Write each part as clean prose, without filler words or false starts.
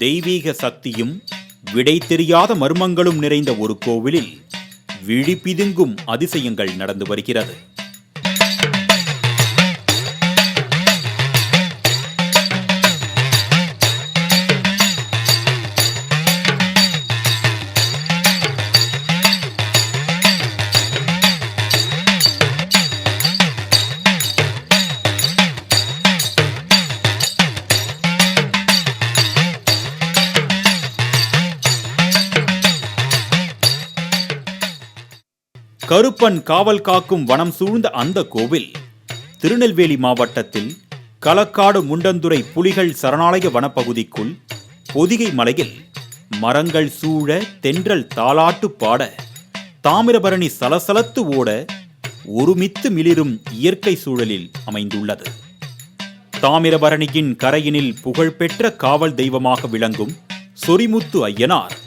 தெய்வீக சக்தியும் விடை தெரியாத மர்மங்களும் நிறைந்த ஒரு கோவிலில் விழி பிதுங்கும் அதிசயங்கள் நடந்து வருகிறது. கருப்பன் காவல் காக்கும் வனம் சூழ்ந்த அந்த கோவில் திருநெல்வேலி மாவட்டத்தில் களக்காடு முண்டந்துறை புலிகள் சரணாலய வனப்பகுதிக்குள் பொதிகை மலையில் மரங்கள் சூழ தென்றல் தாலாட்டு பாட தாமிரபரணி சலசலத்து ஓட ஒருமித்து மிளிரும் இயற்கை சூழலில் அமைந்துள்ளது. தாமிரபரணியின் கரையினில் புகழ்பெற்ற காவல் தெய்வமாக விளங்கும் சொரிமுத்து ஐயனார்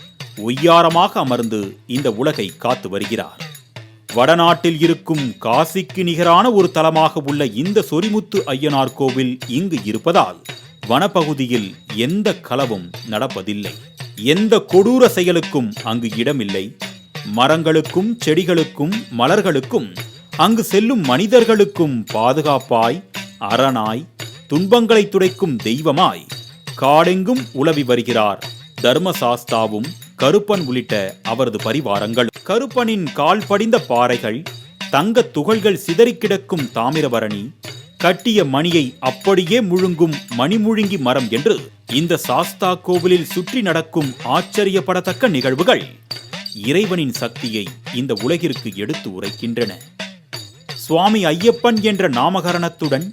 ஒய்யாரமாக அமர்ந்து இந்த உலகை காத்து வருகிறார். வடநாட்டில் இருக்கும் காசிக்கு நிகரான ஒரு தலமாக உள்ள இந்த சொரிமுத்து ஐயனார் கோவில் இங்கு இருப்பதால் வனப்பகுதியில் எந்த களவும் நடப்பதில்லை. எந்த கொடூர செயலுக்கும் அங்கு இடமில்லை. மரங்களுக்கும் செடிகளுக்கும் மலர்களுக்கும் அங்கு செல்லும் மனிதர்களுக்கும் பாதுகாப்பாய் அரணாய் துன்பங்களை துடைக்கும் தெய்வமாய் காடெங்கும் உலவி வருகிறார் தர்மசாஸ்தாவும் கருப்பன் உள்ளிட்ட அவரது பரிவாரங்கள். கருப்பனின் கால் படிந்த பாறைகள், தங்க துகள்கள் சிதறி கிடக்கும் தாமிரபரணி, கட்டிய மணியை அப்படியே முழுங்கும் மணிமுழுங்கி மரம் என்று இந்த சாஸ்தா கோவிலில் சுற்றி நடக்கும் ஆச்சரியப்படத்தக்க நிகழ்வுகள் இறைவனின் சக்தியை இந்த உலகிற்கு எடுத்து உரைக்கின்றன. சுவாமி ஐயப்பன் என்ற நாமகரணத்துடன்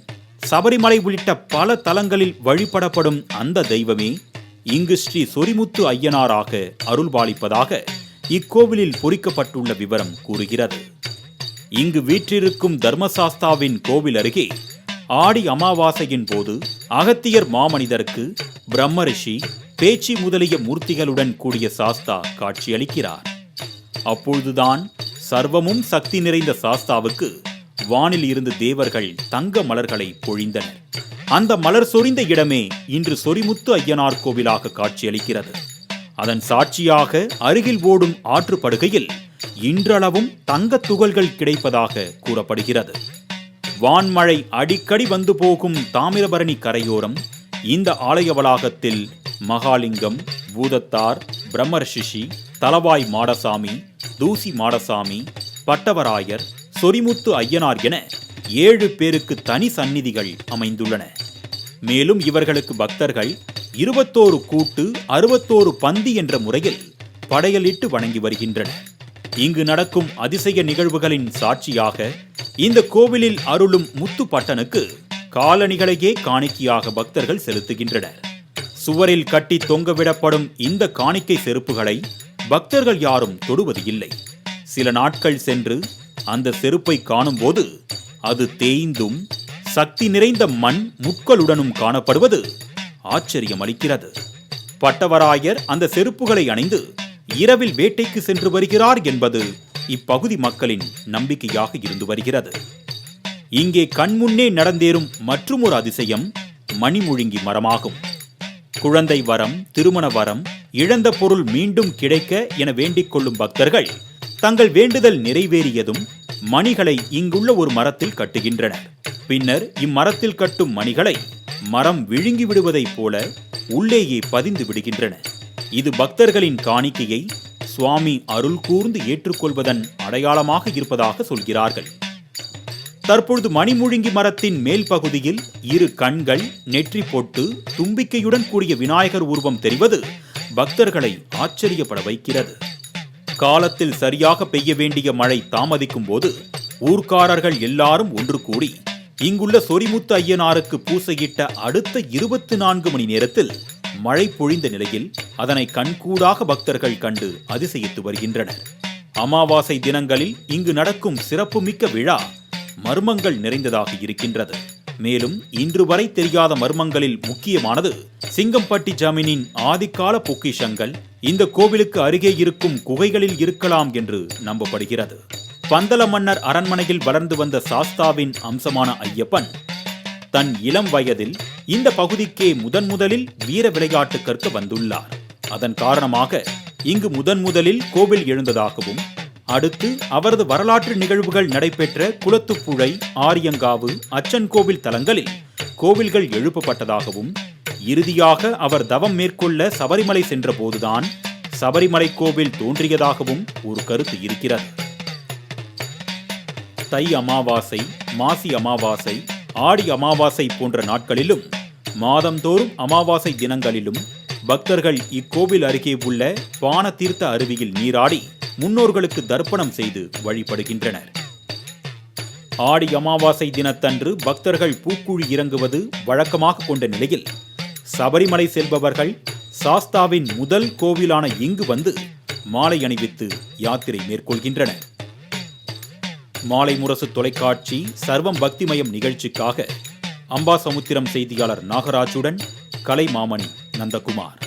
சபரிமலை உள்ளிட்ட பல தலங்களில் வழிபடப்படும் அந்த தெய்வமே இங்கு ஸ்ரீ சொரிமுத்து ஐயனாராக அருள்பாலிப்பதாக இக்கோவிலில் பொறிக்கப்பட்டுள்ள விவரம் கூறுகிறது. இங்கு வீற்றிருக்கும் தர்மசாஸ்தாவின் கோவில் அருகே ஆடி அமாவாசையின் போது அகத்தியர் மாமனிதருக்கு பிரம்மரிஷி பேச்சி முதலிய மூர்த்திகளுடன் கூடிய சாஸ்தா காட்சியளிக்கிறார். அப்பொழுதுதான் சர்வமும் சக்தி நிறைந்த சாஸ்தாவுக்கு வானில் இருந்து தேவர்கள் தங்க மலர்களை பொழிந்தனர். அந்த மலர் சொரிந்த இடமே இன்று சொரிமுத்து ஐயனார் கோவிலாக காட்சியளிக்கிறது. அதன் சாட்சியாக அருகில் ஓடும் ஆற்றுப்படுகையில் இன்றளவும் தங்க துகள்கள் கிடைப்பதாக கூறப்படுகிறது. வான்மழை அடிக்கடி வந்து போகும் தாமிரபரணி கரையோரம் இந்த ஆலய வளாகத்தில் மகாலிங்கம், பூதத்தார், பிரம்மர்ஷிஷி, தலவாய் மாடசாமி, தூசி மாடசாமி, பட்டவராயர், சொரிமுத்து ஐயனார் என 7 பேருக்கு தனி சந்நிதிகள் அமைந்துள்ளன. மேலும் இவர்களுக்கு பக்தர்கள் 21 கூட்டு 61 பந்தி என்ற முறையில் படையலிட்டு வணங்கி வருகின்றனர். இங்கு நடக்கும் அதிசய நிகழ்வுகளின் சாட்சியாக இந்த கோவிலில் அருளும் முத்துப்பட்டனுக்கு காலணிகளையே காணிக்கையாக பக்தர்கள் செலுத்துகின்றனர். சுவரில் கட்டி தொங்கவிடப்படும் இந்த காணிக்கை செருப்புகளை பக்தர்கள் யாரும் தொடுவது இல்லை. சில நாட்கள் சென்று அந்த செருப்பை காணும்போது அது தேய்ந்தும் சக்தி நிறைந்த மண் முட்களுடனும் காணப்படுவது ஆச்சரியம் அளிக்கிறது. பட்டவராயர் அந்த செருப்புகளை அணிந்து இரவில் வேட்டைக்கு சென்று வருகிறார் என்பது இப்பகுதி மக்களின் நம்பிக்கையாக இருந்து வருகிறது. இங்கே கண்முன்னே நடந்தேறும் மற்றுமொரு அதிசயம் மணிமுழுங்கி மரமாகும். குழந்தை வரம், திருமண வரம், இழந்த பொருள் மீண்டும் கிடைக்க என வேண்டிக் கொள்ளும் பக்தர்கள் தங்கள் வேண்டுதல் நிறைவேறியதும் மணிகளை இங்குள்ள ஒரு மரத்தில் கட்டுகின்றனர். பின்னர் இம்மரத்தில் கட்டும் மணிகளை மரம் விழுங்கி விடுவதைப் போல உள்ளேயே பதிந்து விடுகின்றன. இது பக்தர்களின் காணிக்கையை சுவாமி அருள் கூர்ந்து ஏற்றுக்கொள்வதன் அடையாளமாக இருப்பதாக சொல்கிறார்கள். தற்பொழுது மணிமுழுங்கி மரத்தின் மேல் பகுதியில் 2 கண்கள், நெற்றி பொட்டு, தும்பிக்கையுடன் கூடிய விநாயகர் உருவம் தெரிவது பக்தர்களை ஆச்சரியப்பட வைக்கிறது. காலத்தில் சரியாக பெய்ய வேண்டிய மழை தாமதிக்கும் போது ஊர்க்காரர்கள் எல்லாரும் ஒன்று கூடி இங்குள்ள சொரிமுத்து ஐயனாருக்கு பூசையிட்ட அடுத்த 24 மணி நேரத்தில் மழை பொழிந்த நிலையில் அதனை கண்கூடாக பக்தர்கள் கண்டு அதிசயித்து வருகின்றனர். அமாவாசை தினங்களில் இங்கு நடக்கும் சிறப்புமிக்க விழா மர்மங்கள் நிறைந்ததாக இருக்கின்றது. மேலும் இன்று வரை தெரியாத மர்மங்களில் முக்கியமானது சிங்கம்பட்டி ஜமீனின் ஆதிக்கால பொக்கிஷங்கள் இந்த கோவிலுக்கு அருகே இருக்கும் குகைகளில் இருக்கலாம் என்று நம்பப்படுகிறது. பந்தல மன்னர் அரண்மனையில் வளர்ந்து வந்த சாஸ்தாவின் அம்சமான ஐயப்பன் தன் இளம் வயதில் இந்த பகுதிக்கே முதலில் வீர விளையாட்டு கற்க வந்துள்ளார். அதன் காரணமாக இங்கு முதலில் கோவில் எழுந்ததாகவும், அடுத்து அவரது வரலாற்று நிகழ்வுகள் நடைபெற்ற குளத்துப்புழை, ஆரியங்காவு, அச்சன் கோவில் தலங்களில் கோவில்கள் எழுப்பப்பட்டதாகவும், இறுதியாக அவர் தவம் மேற்கொள்ள சபரிமலை சென்ற போதுதான் சபரிமலை கோவில் தோன்றியதாகவும் ஒரு கருத்து இருக்கிறது. தை அமாவாசை, மாசி அமாவாசை, ஆடி அமாவாசை போன்ற நாட்களிலும் மாதந்தோறும் அமாவாசை தினங்களிலும் பக்தர்கள் இக்கோவில் அருகே உள்ள பான தீர்த்த அருவியில் நீராடி முன்னோர்களுக்கு தர்ப்பணம் செய்து வழிபடுகின்றனர். ஆடி அமாவாசை தினத்தன்று பக்தர்கள் பூக்குழி இறங்குவது வழக்கமாக கொண்ட நிலையில் சபரிமலை செல்பவர்கள் சாஸ்தாவின் முதல் கோவிலான இங்கு வந்து மாலை அணிவித்து யாத்திரை மேற்கொள்கின்றனர். மாலை முரசு தொலைக்காட்சி சர்வம் பக்திமயம் நிகழ்ச்சிக்காக அம்பாசமுத்திரம் செய்தியாளர் நாகராஜுடன் கலைமாமணி நந்தகுமார்.